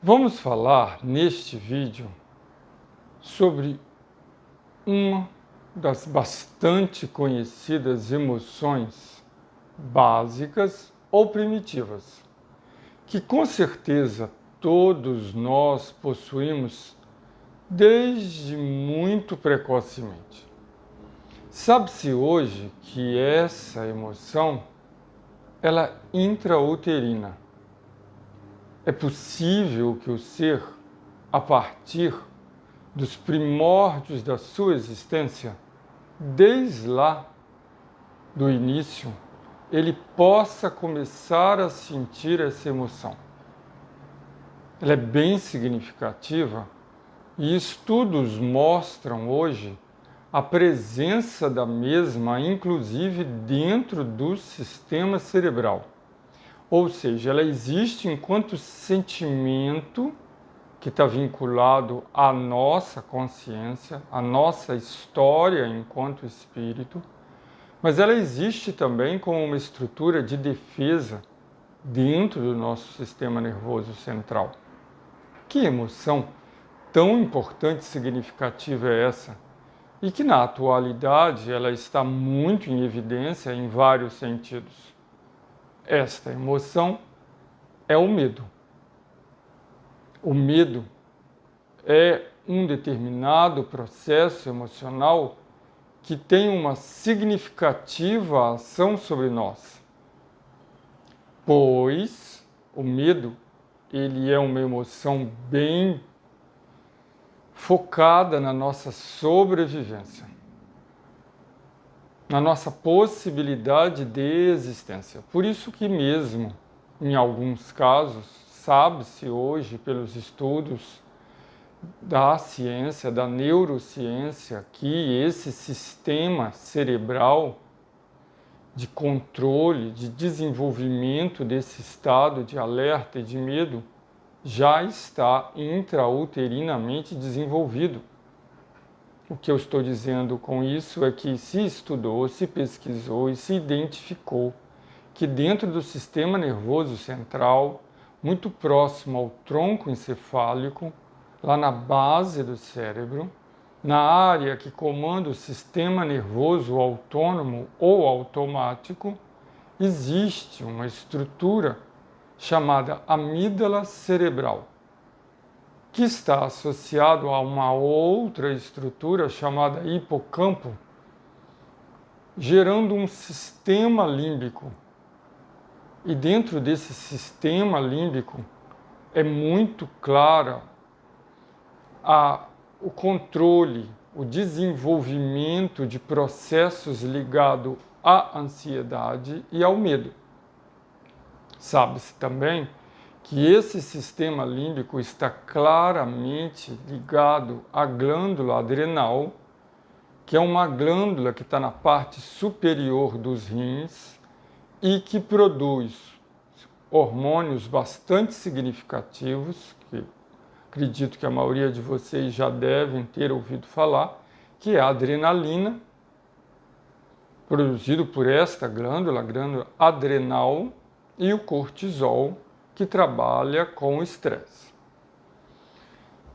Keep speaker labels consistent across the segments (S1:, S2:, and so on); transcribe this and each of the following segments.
S1: Vamos falar neste vídeo sobre uma das bastante conhecidas emoções básicas ou primitivas, que com certeza todos nós possuímos desde muito precocemente. Sabe-se hoje que essa emoção ela é intrauterina. É possível que o ser, a partir dos primórdios da sua existência, desde lá do início, ele possa começar a sentir essa emoção. Ela é bem significativa e estudos mostram hoje a presença da mesma, inclusive dentro do sistema cerebral. Ou seja, ela existe enquanto sentimento que está vinculado à nossa consciência, à nossa história enquanto espírito, mas ela existe também como uma estrutura de defesa dentro do nosso sistema nervoso central. Que emoção tão importante e significativa é essa? E que na atualidade ela está muito em evidência em vários sentidos. Esta emoção é o medo. O medo é um determinado processo emocional que tem uma significativa ação sobre nós, pois o medo ele é uma emoção bem focada na nossa sobrevivência, na nossa possibilidade de existência. Por isso que mesmo, em alguns casos, sabe-se hoje pelos estudos da ciência, da neurociência, que esse sistema cerebral de controle, de desenvolvimento desse estado de alerta e de medo já está intrauterinamente desenvolvido. O que eu estou dizendo com isso é que se estudou, se pesquisou e se identificou que dentro do sistema nervoso central, muito próximo ao tronco encefálico, lá na base do cérebro, na área que comanda o sistema nervoso autônomo ou automático, existe uma estrutura chamada amígdala cerebral, que está associado a uma outra estrutura chamada hipocampo, gerando um sistema límbico. E dentro desse sistema límbico é muito clara o controle, o desenvolvimento de processos ligados à ansiedade e ao medo. Sabe-se também que esse sistema límbico está claramente ligado à glândula adrenal, que é uma glândula que está na parte superior dos rins e que produz hormônios bastante significativos, que acredito que a maioria de vocês já devem ter ouvido falar, que é a adrenalina, produzido por esta glândula, a glândula adrenal, e o cortisol, que trabalha com o estresse.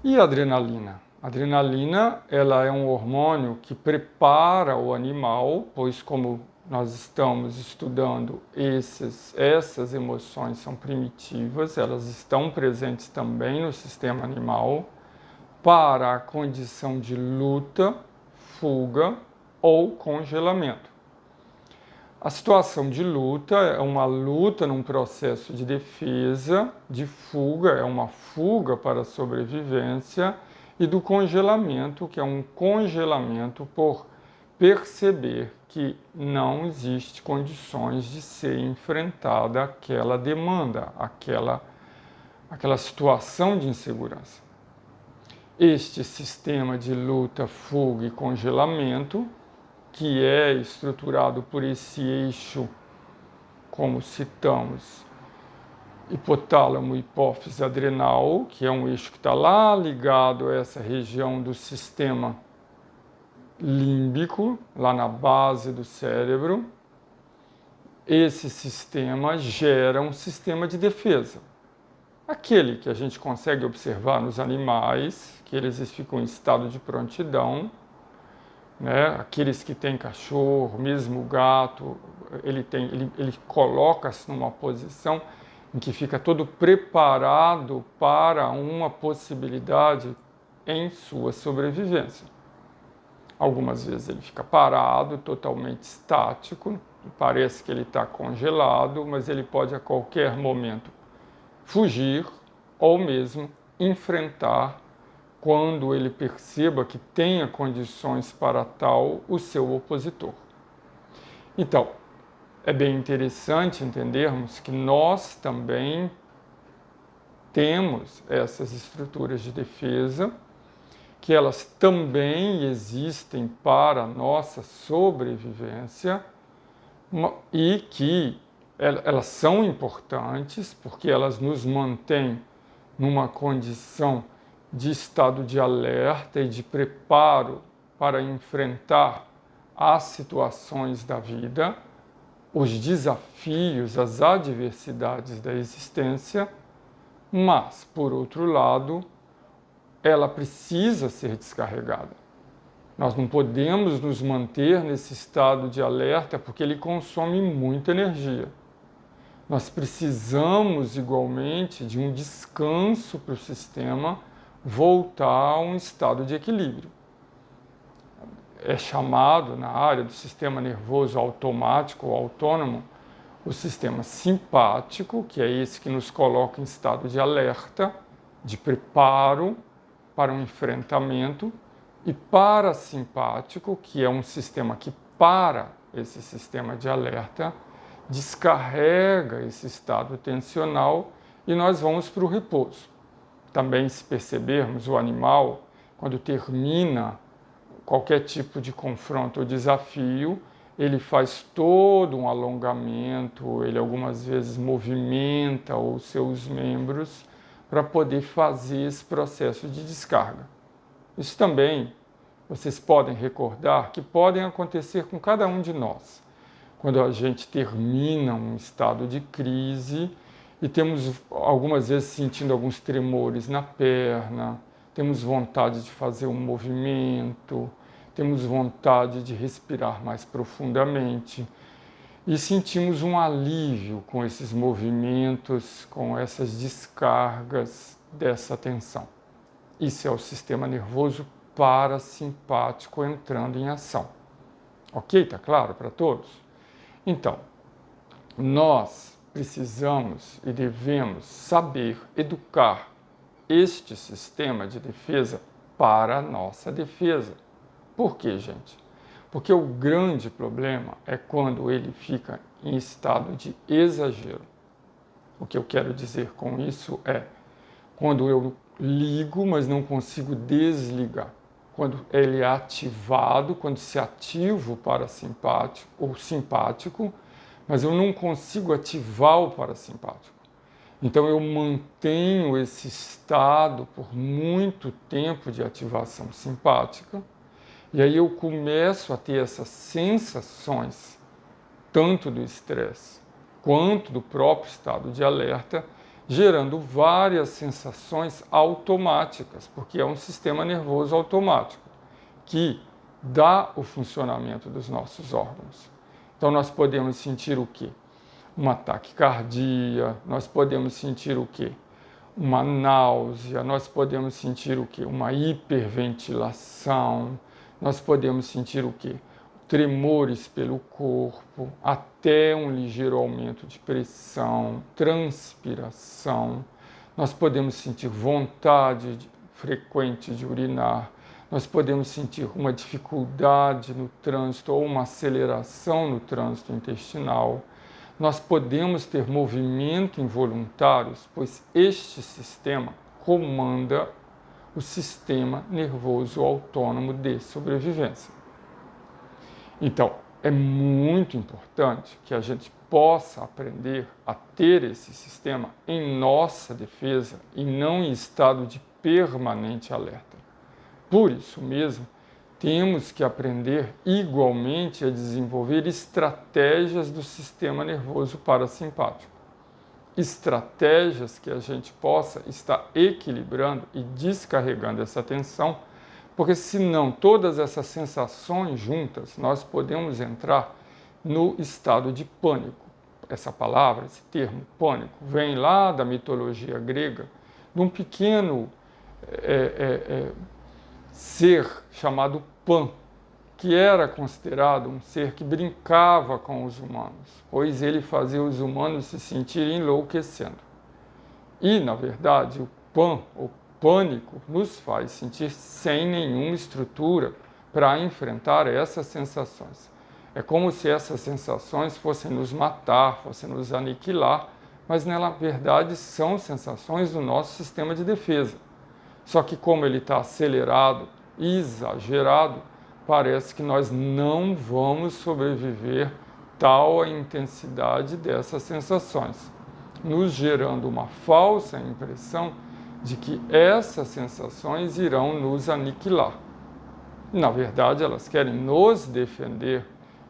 S1: E a adrenalina? A adrenalina ela é um hormônio que prepara o animal, pois como nós estamos estudando essas emoções são primitivas, elas estão presentes também no sistema animal, para a condição de luta, fuga ou congelamento. A situação de luta é uma luta num processo de defesa, de fuga, é uma fuga para a sobrevivência, e do congelamento, que é um congelamento por perceber que não existe condições de ser enfrentada aquela demanda, aquela situação de insegurança. Este sistema de luta, fuga e congelamento, que é estruturado por esse eixo, como citamos, hipotálamo, hipófise, adrenal, que é um eixo que está lá ligado a essa região do sistema límbico, lá na base do cérebro. Esse sistema gera um sistema de defesa. aquele que a gente consegue observar nos animais, que eles ficam em estado de prontidão, né? Aqueles que têm cachorro, mesmo o gato, ele coloca-se numa posição em que fica todo preparado para uma possibilidade em sua sobrevivência. Algumas vezes ele fica parado, totalmente estático, parece que ele está congelado, mas ele pode a qualquer momento fugir ou mesmo enfrentar, quando ele perceba que tenha condições para tal, o seu opositor. Então, é bem interessante entendermos que nós também temos essas estruturas de defesa, que elas também existem para a nossa sobrevivência e que elas são importantes porque elas nos mantêm numa condição de estado de alerta e de preparo para enfrentar as situações da vida, os desafios, as adversidades da existência, mas, por outro lado, ela precisa ser descarregada. Nós não podemos nos manter nesse estado de alerta porque ele consome muita energia. Nós precisamos, igualmente, de um descanso para o sistema voltar a um estado de equilíbrio. É chamado, na área do sistema nervoso automático ou autônomo, o sistema simpático, que é esse que nos coloca em estado de alerta, de preparo para um enfrentamento, e parasimpático, que é um sistema que para esse sistema de alerta, descarrega esse estado tensional e nós vamos para o repouso. Também, se percebermos, o animal, quando termina qualquer tipo de confronto ou desafio, ele faz todo um alongamento, ele algumas vezes movimenta os seus membros para poder fazer esse processo de descarga. Isso também, vocês podem recordar que podem acontecer com cada um de nós. Quando a gente termina um estado de crise e temos algumas vezes sentindo alguns tremores na perna, temos vontade de fazer um movimento, temos vontade de respirar mais profundamente e sentimos um alívio com esses movimentos, com essas descargas dessa tensão. Isso é o sistema nervoso parasimpático entrando em ação. Ok? Tá claro para todos? Então, nós precisamos e devemos saber educar este sistema de defesa para a nossa defesa. Por quê, gente? Porque o grande problema é quando ele fica em estado de exagero. O que eu quero dizer com isso é quando eu ligo, mas não consigo desligar. Quando ele é ativado, quando se ativa o parasimpático ou simpático, mas eu não consigo ativar o parasimpático. Então eu mantenho esse estado por muito tempo de ativação simpática, e aí eu começo a ter essas sensações, tanto do estresse quanto do próprio estado de alerta, gerando várias sensações automáticas, porque é um sistema nervoso automático que dá o funcionamento dos nossos órgãos. Então nós podemos sentir o quê? Uma taquicardia, nós podemos sentir o quê? Uma náusea, nós podemos sentir o quê? Uma hiperventilação, nós podemos sentir o quê? Tremores pelo corpo, até um ligeiro aumento de pressão, transpiração. Nós podemos sentir vontade frequente de urinar. Nós podemos sentir uma dificuldade no trânsito ou uma aceleração no trânsito intestinal. Nós podemos ter movimento involuntários, pois este sistema comanda o sistema nervoso autônomo de sobrevivência. Então, é muito importante que a gente possa aprender a ter esse sistema em nossa defesa e não em estado de permanente alerta. Por isso mesmo, temos que aprender igualmente a desenvolver estratégias do sistema nervoso parasimpático. estratégias que a gente possa estar equilibrando e descarregando essa tensão, porque senão todas essas sensações juntas, nós podemos entrar no estado de pânico. Essa palavra, esse termo, pânico, vem lá da mitologia grega, de um pequeno ser chamado Pan, que era considerado um ser que brincava com os humanos, pois ele fazia os humanos se sentirem enlouquecendo. E, na verdade, o pânico, nos faz sentir sem nenhuma estrutura para enfrentar essas sensações. É como se essas sensações fossem nos matar, fossem nos aniquilar, mas, na verdade, são sensações do nosso sistema de defesa. Só que como ele está acelerado, exagerado, parece que nós não vamos sobreviver tal a intensidade dessas sensações, nos gerando uma falsa impressão de que essas sensações irão nos aniquilar. Na verdade, elas querem nos defender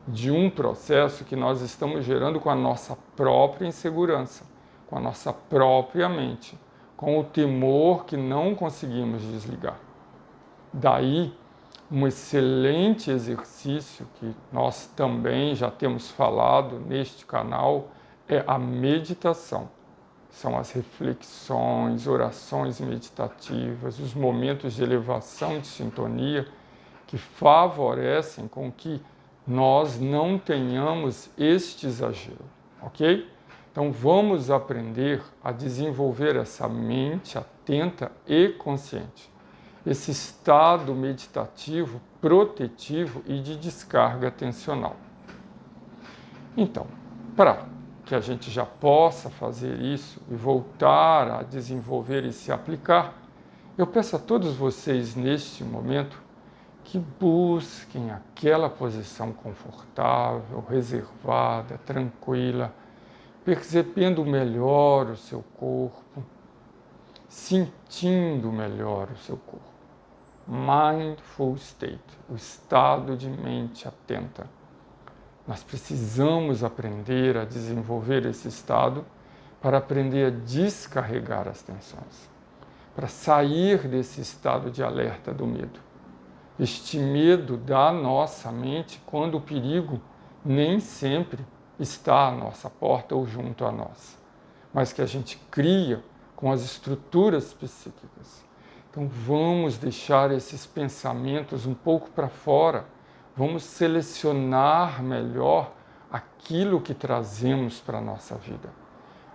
S1: de um processo que nós estamos gerando com a nossa própria insegurança, com a nossa própria mente, com o temor que não conseguimos desligar. Daí, um excelente exercício que nós também já temos falado neste canal é a meditação. São as reflexões, orações meditativas, os momentos de elevação de sintonia que favorecem com que nós não tenhamos este exagero, ok? Então vamos aprender a desenvolver essa mente atenta e consciente, esse estado meditativo, protetivo e de descarga atencional. Então, para que a gente já possa fazer isso e voltar a desenvolver e se aplicar, eu peço a todos vocês neste momento que busquem aquela posição confortável, reservada, tranquila, percebendo melhor o seu corpo, sentindo melhor o seu corpo. Mindful state, o estado de mente atenta. Nós precisamos aprender a desenvolver esse estado para aprender a descarregar as tensões, para sair desse estado de alerta do medo. Este medo da nossa mente quando o perigo nem sempre está à nossa porta ou junto a nós, mas que a gente cria com as estruturas psíquicas. Então vamos deixar esses pensamentos um pouco para fora, vamos selecionar melhor aquilo que trazemos para a nossa vida,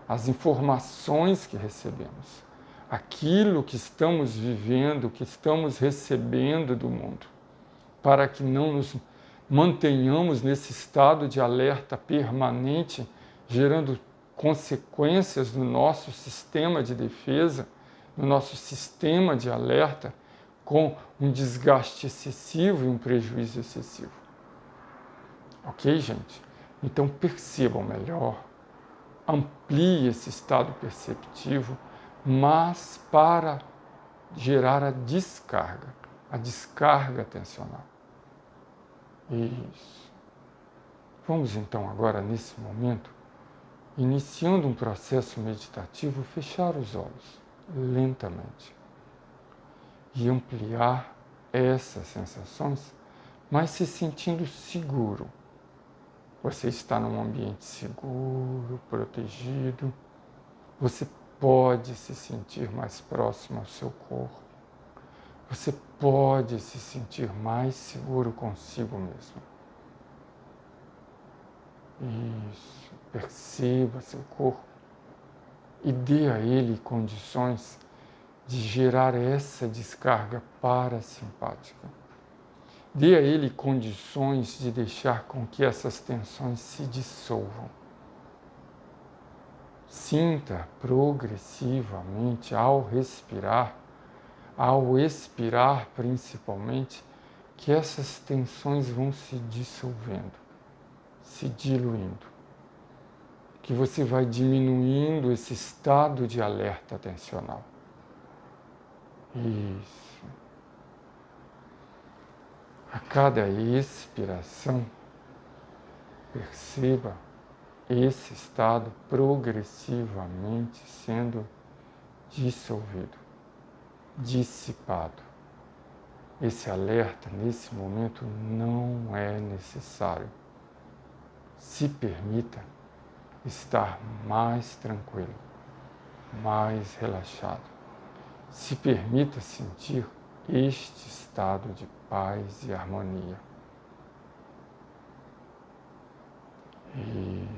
S1: as informações que recebemos, aquilo que estamos vivendo, que estamos recebendo do mundo, para que não nos mantenhamos nesse estado de alerta permanente, gerando consequências no nosso sistema de defesa, no nosso sistema de alerta, com um desgaste excessivo e um prejuízo excessivo. Ok, gente? Então percebam melhor, amplie esse estado perceptivo, mas para gerar a descarga atencional. Isso. Vamos então agora, nesse momento, iniciando um processo meditativo, fechar os olhos lentamente e ampliar essas sensações, mas se sentindo seguro. Você está num ambiente seguro, protegido, você pode se sentir mais próximo ao seu corpo, você pode se sentir mais seguro consigo mesmo. Isso, perceba seu corpo e dê a ele condições de gerar essa descarga parasimpática. Dê a ele condições de deixar com que essas tensões se dissolvam. Sinta progressivamente ao respirar, ao expirar principalmente, que essas tensões vão se dissolvendo, se diluindo, que você vai diminuindo esse estado de alerta atencional. Isso. A cada expiração, perceba esse estado progressivamente sendo dissolvido, dissipado. Esse alerta, nesse momento, não é necessário. Se permita estar mais tranquilo, mais relaxado. Se permita sentir este estado de paz e harmonia. E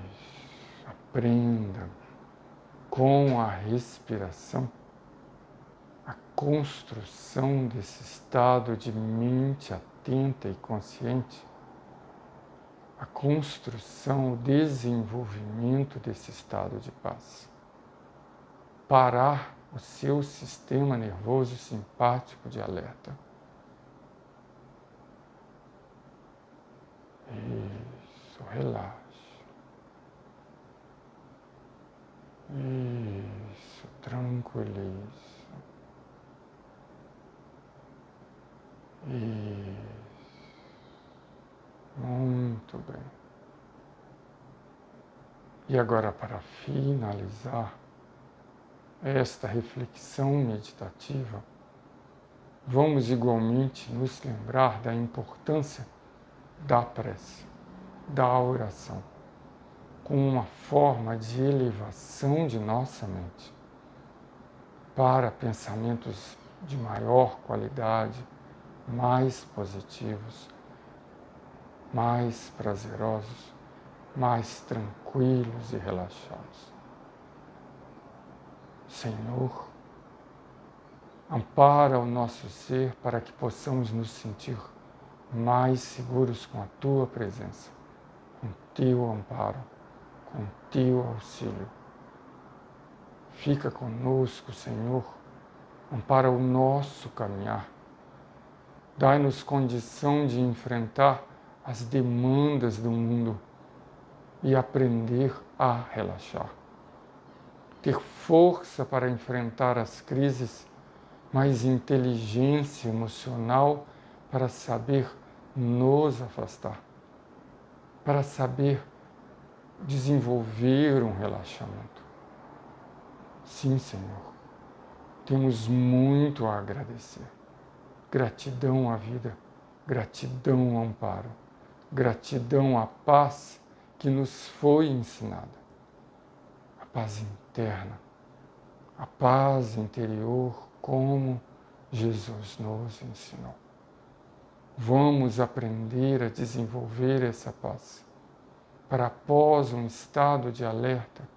S1: aprenda com a respiração a construção desse estado de mente atenta e consciente, a construção, o desenvolvimento desse estado de paz. Parar o seu sistema nervoso simpático de alerta. Isso, relaxa. Isso, tranquiliza. Isso. Muito bem. E agora, para finalizar esta reflexão meditativa, vamos igualmente nos lembrar da importância da prece, da oração, como uma forma de elevação de nossa mente para pensamentos de maior qualidade, mais positivos, mais prazerosos, mais tranquilos e relaxados. Senhor, ampara o nosso ser para que possamos nos sentir mais seguros com a Tua presença, com Teu amparo, com Teu auxílio. Fica conosco, Senhor, ampara o nosso caminhar. Dai-nos condição de enfrentar as demandas do mundo e aprender a relaxar. Ter força para enfrentar as crises, mas inteligência emocional para saber nos afastar, para saber desenvolver um relaxamento. Sim, Senhor, temos muito a agradecer. Gratidão à vida, gratidão ao amparo, gratidão à paz que nos foi ensinada. A paz interna, a paz interior, como Jesus nos ensinou. Vamos aprender a desenvolver essa paz, para após um estado de alerta,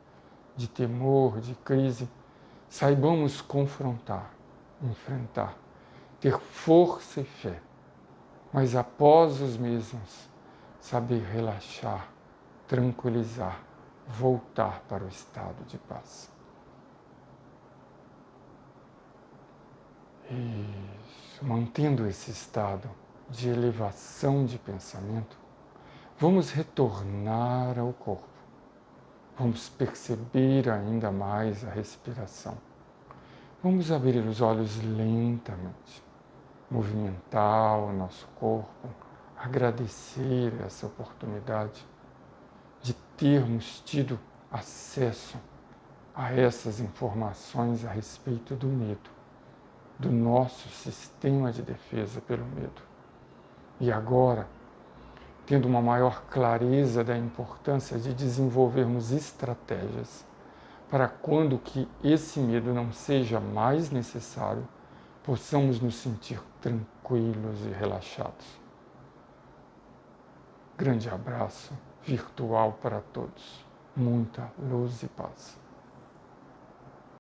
S1: de temor, de crise, saibamos confrontar, enfrentar, ter força e fé, mas após os mesmos, saber relaxar, tranquilizar, voltar para o estado de paz. Isso, mantendo esse estado de elevação de pensamento, vamos retornar ao corpo. Vamos perceber ainda mais a respiração. Vamos abrir os olhos lentamente, movimentar o nosso corpo, agradecer essa oportunidade de termos tido acesso a essas informações a respeito do medo, do nosso sistema de defesa pelo medo. E agora, tendo uma maior clareza da importância de desenvolvermos estratégias para quando que esse medo não seja mais necessário, possamos nos sentir tranquilos e relaxados. Grande abraço virtual para todos. Muita luz e paz.